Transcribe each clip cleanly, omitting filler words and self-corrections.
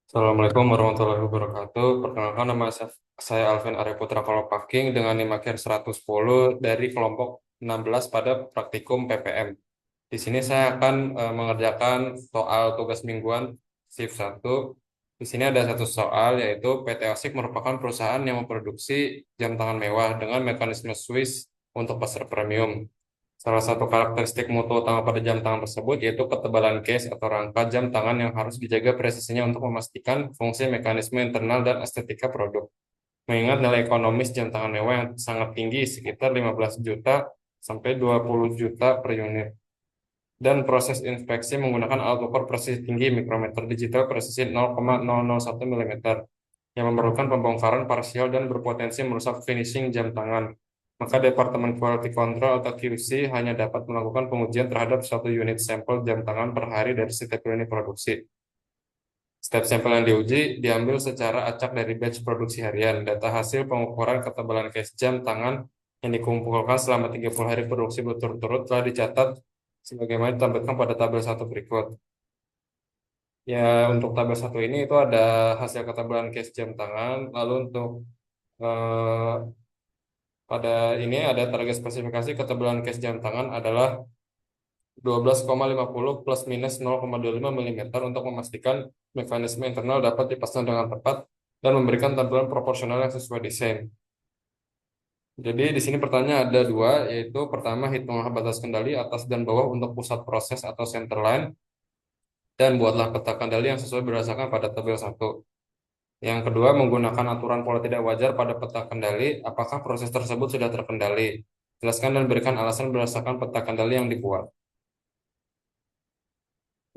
Assalamualaikum warahmatullahi wabarakatuh. Perkenalkan nama saya Alvin Arya Putra Kolopaking dengan NIM akhir 110 dari kelompok 16 pada praktikum PPM. Di sini saya akan mengerjakan soal tugas mingguan shift 1. Di sini ada satu soal yaitu PT Asik merupakan perusahaan yang memproduksi jam tangan mewah dengan mekanisme Swiss untuk pasar premium. Salah satu karakteristik mutu utama pada jam tangan tersebut yaitu ketebalan case atau rangka jam tangan yang harus dijaga presisinya untuk memastikan fungsi mekanisme internal dan estetika produk. Mengingat nilai ekonomis jam tangan mewah yang sangat tinggi sekitar 15 juta sampai 20 juta per unit. Dan proses inspeksi menggunakan alat ukur presisi tinggi mikrometer digital presisi 0,001 mm yang memerlukan pembongkaran parsial dan berpotensi merusak finishing jam tangan. Maka Departemen Quality Control atau QC hanya dapat melakukan pengujian terhadap satu unit sampel jam tangan per hari dari setiap unit produksi. Setiap sampel yang diuji diambil secara acak dari batch produksi harian. Data hasil pengukuran ketebalan case jam tangan yang dikumpulkan selama 30 hari produksi berturut-turut telah dicatat sebagaimana ditampilkan pada tabel 1 berikut. Ya, untuk tabel 1 ini itu ada hasil ketebalan case jam tangan, lalu untuk eh, pada ini ada target spesifikasi ketebalan case jam tangan adalah 12,50 plus minus 0,25 mm untuk memastikan mekanisme internal dapat dipasang dengan tepat dan memberikan tampilan proporsional yang sesuai desain. Jadi di sini pertanyaan ada dua, yaitu pertama hitunglah batas kendali atas dan bawah untuk pusat proses atau center line dan buatlah peta kendali yang sesuai berdasarkan pada tabel 1. Yang kedua, menggunakan aturan pola tidak wajar pada peta kendali, apakah proses tersebut sudah terkendali? Jelaskan dan berikan alasan berdasarkan peta kendali yang dibuat.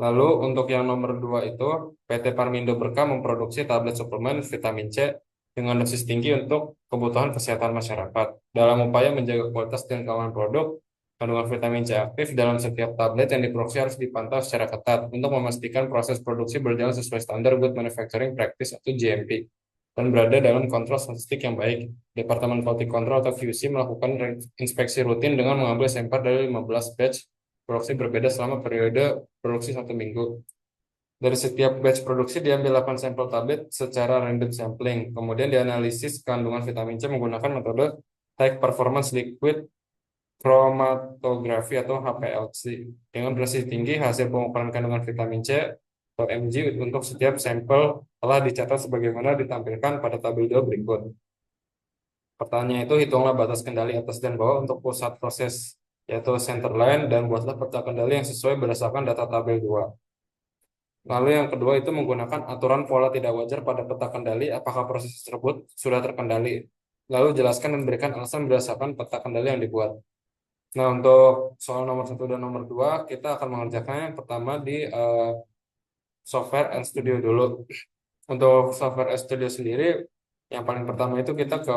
Lalu untuk yang nomor 2 itu, PT Parmindo Berkah memproduksi tablet suplemen vitamin C dengan dosis tinggi untuk kebutuhan kesehatan masyarakat. Dalam upaya menjaga kualitas dan keamanan produk, kandungan vitamin C aktif dalam setiap tablet yang diproduksi harus dipantau secara ketat untuk memastikan proses produksi berjalan sesuai standar Good Manufacturing Practice atau GMP dan berada dalam kontrol statistik yang baik. Departemen Quality Control atau QC melakukan inspeksi rutin dengan mengambil sampel dari 15 batch produksi berbeda selama periode produksi 1 minggu. Dari setiap batch produksi diambil 8 sampel tablet secara random sampling. Kemudian dianalisis kandungan vitamin C menggunakan metode High Performance Liquid Chromatography atau HPLC. Dengan presisi tinggi, hasil pengukuran kandungan vitamin C atau mg untuk setiap sampel telah dicatat sebagaimana ditampilkan pada tabel 2 berikut. Pertanyaan itu hitunglah batas kendali atas dan bawah untuk pusat proses yaitu center line dan buatlah peta kendali yang sesuai berdasarkan data tabel 2. Lalu yang kedua itu menggunakan aturan pola tidak wajar pada peta kendali apakah proses tersebut sudah terkendali. Lalu jelaskan dan berikan alasan berdasarkan peta kendali yang dibuat. Nah, untuk soal nomor 1 dan nomor 2 kita akan mengerjakan yang pertama di software and studio dulu. Untuk software and studio sendiri, yang paling pertama itu kita ke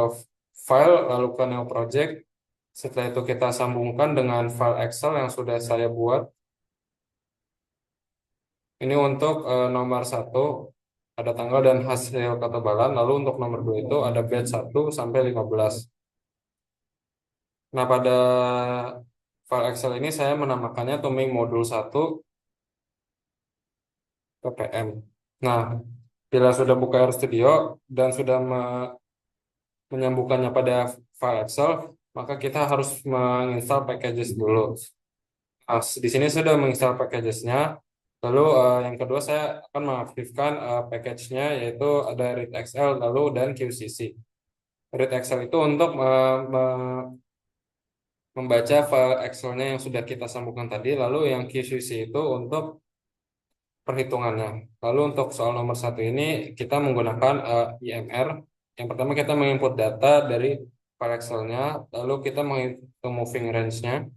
file, lalu ke new project. Setelah itu kita sambungkan dengan file Excel yang sudah saya buat. Ini untuk nomor 1 ada tanggal dan hasil ketebalan. Lalu untuk nomor 2 itu ada batch 1 sampai 15. Nah, pada file Excel ini saya menamakannya Tuming Modul 1 PPM. Nah, bila sudah buka RStudio dan sudah menyambungkannya pada file Excel, maka kita harus menginstal packages dulu. Nah, di sini sudah menginstal packagesnya. Lalu yang kedua saya akan mengaktifkan package-nya yaitu ada readXL lalu dan QCC. ReadXL itu untuk membaca file Excel-nya yang sudah kita sambungkan tadi, lalu yang QCC itu untuk perhitungannya. Lalu untuk soal nomor 1 ini kita menggunakan IMR. Yang pertama kita menginput data dari file Excel-nya, lalu kita menghitung moving range-nya.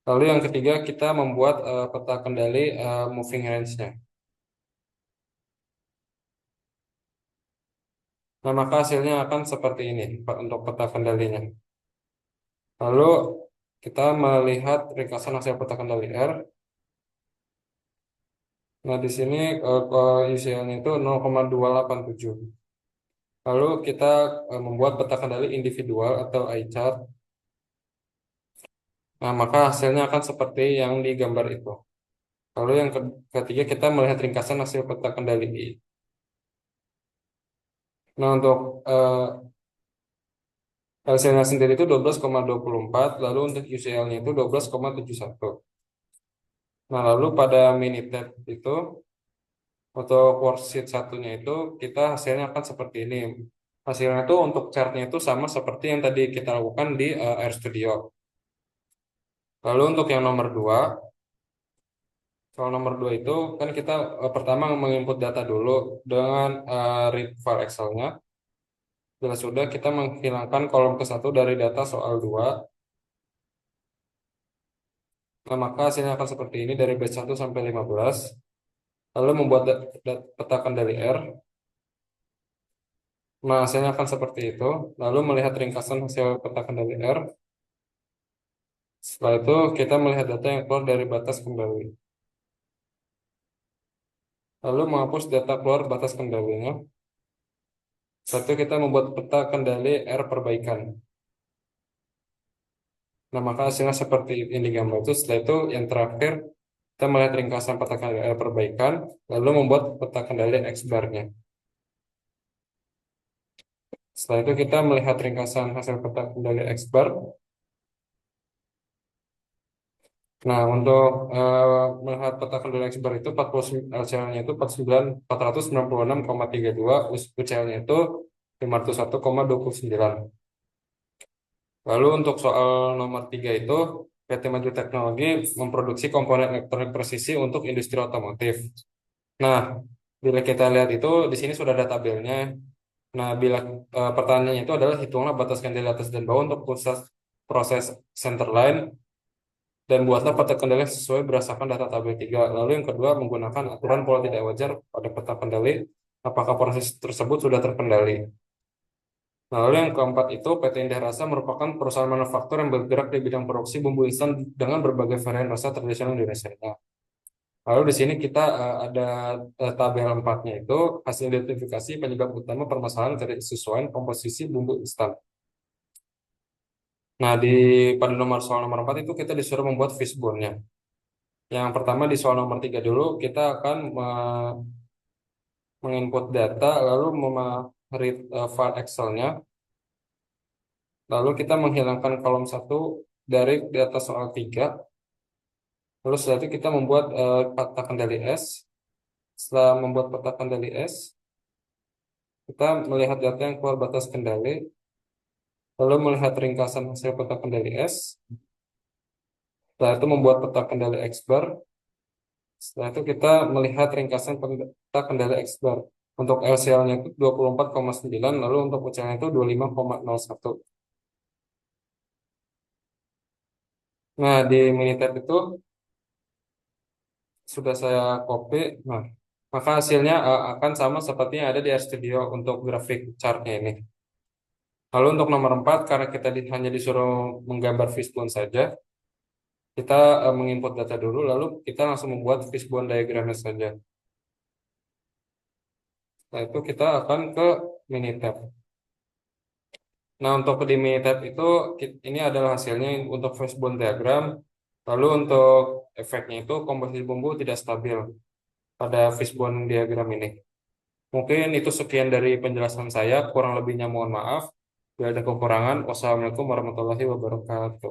Lalu yang ketiga kita membuat peta kendali moving range-nya. Nah, maka hasilnya akan seperti ini untuk peta kendalinya. Lalu kita melihat ringkasan hasil peta kendali R. Nah, di sini isiannya itu 0,287. Lalu kita membuat peta kendali individual atau eye chart. Nah, maka hasilnya akan seperti yang di gambar itu. Lalu yang ketiga kita melihat ringkasan hasil peta kendali I. Nah untuk LCL-nya sendiri itu 12,24, lalu untuk UCL-nya itu 12,71. Nah lalu pada Minitab itu untuk worksheet satunya itu kita hasilnya akan seperti ini. Hasilnya itu untuk chartnya itu sama seperti yang tadi kita lakukan di RStudio. Lalu untuk yang nomor 2, soal nomor 2 itu kan kita pertama menginput data dulu dengan read file Excel-nya. Bila sudah kita menghilangkan kolom ke-1 dari data soal 2. Nah, maka hasilnya akan seperti ini dari batch 1 sampai 15. Lalu membuat peta kendali R. Nah, hasilnya akan seperti itu. Lalu melihat ringkasan hasil peta kendali R. Setelah itu kita melihat data yang keluar dari batas kendali. Lalu menghapus data keluar batas kendalinya. Setelah itu kita membuat peta kendali R perbaikan. Nah, maka hasilnya seperti ini gambar itu. Setelah itu yang terakhir kita melihat ringkasan peta kendali R perbaikan, lalu membuat peta kendali X bar-nya. Setelah itu kita melihat ringkasan hasil peta kendali X bar. Nah, untuk melihat peta kendali X bar itu 40 LCL-nya itu 496,32, UCL-nya itu 501,29. Lalu untuk soal nomor 3 itu PT Maju Teknologi memproduksi komponen elektronik presisi untuk industri otomotif. Nah, bila kita lihat itu di sini sudah ada tabelnya. Nah, bila pertanyaannya itu adalah hitunglah batas kendali atas dan bawah untuk proses proses center line dan buatlah peta kendali sesuai berdasarkan data tabel 3. Lalu yang kedua menggunakan aturan pola tidak wajar pada peta kendali apakah proses tersebut sudah terkendali. Nah, lalu yang keempat itu PT Indah Rasa merupakan perusahaan manufaktur yang bergerak di bidang produksi bumbu instan dengan berbagai varian rasa tradisional Indonesia. Nah, lalu di sini kita ada tabel 4-nya itu hasil identifikasi penyebab utama permasalahan ketidaksesuaian komposisi bumbu instan. Nah, pada soal nomor 4 itu kita disuruh membuat fishbone-nya. Yang pertama di soal nomor 3 dulu kita akan menginput data lalu read file Excel-nya. Lalu kita menghilangkan kolom 1 dari data soal 3. Lalu setelah itu kita membuat peta kendali S. Setelah membuat peta kendali S, kita melihat data yang keluar batas kendali, lalu melihat ringkasan hasil peta kendali S. Setelah itu membuat peta kendali X bar. Setelah itu kita melihat ringkasan peta kendali X bar. Untuk LCL-nya itu 24,9, lalu untuk UCL-nya itu 25,01. Nah, di Minitab itu sudah saya copy. Nah, maka hasilnya akan sama seperti yang ada di RStudio untuk grafik chartnya ini. Lalu untuk nomor 4, karena kita hanya disuruh menggambar fishbone saja, kita menginput data dulu, lalu kita langsung membuat fishbone diagramnya saja. Nah, itu kita akan ke Minitab. Nah, untuk di Minitab itu, ini adalah hasilnya untuk fishbone diagram. Lalu untuk efeknya itu, komposisi bumbu tidak stabil pada fishbone diagram ini. Mungkin itu sekian dari penjelasan saya, kurang lebihnya mohon maaf. Bila ada kekurangan, wassalamualaikum warahmatullahi wabarakatuh.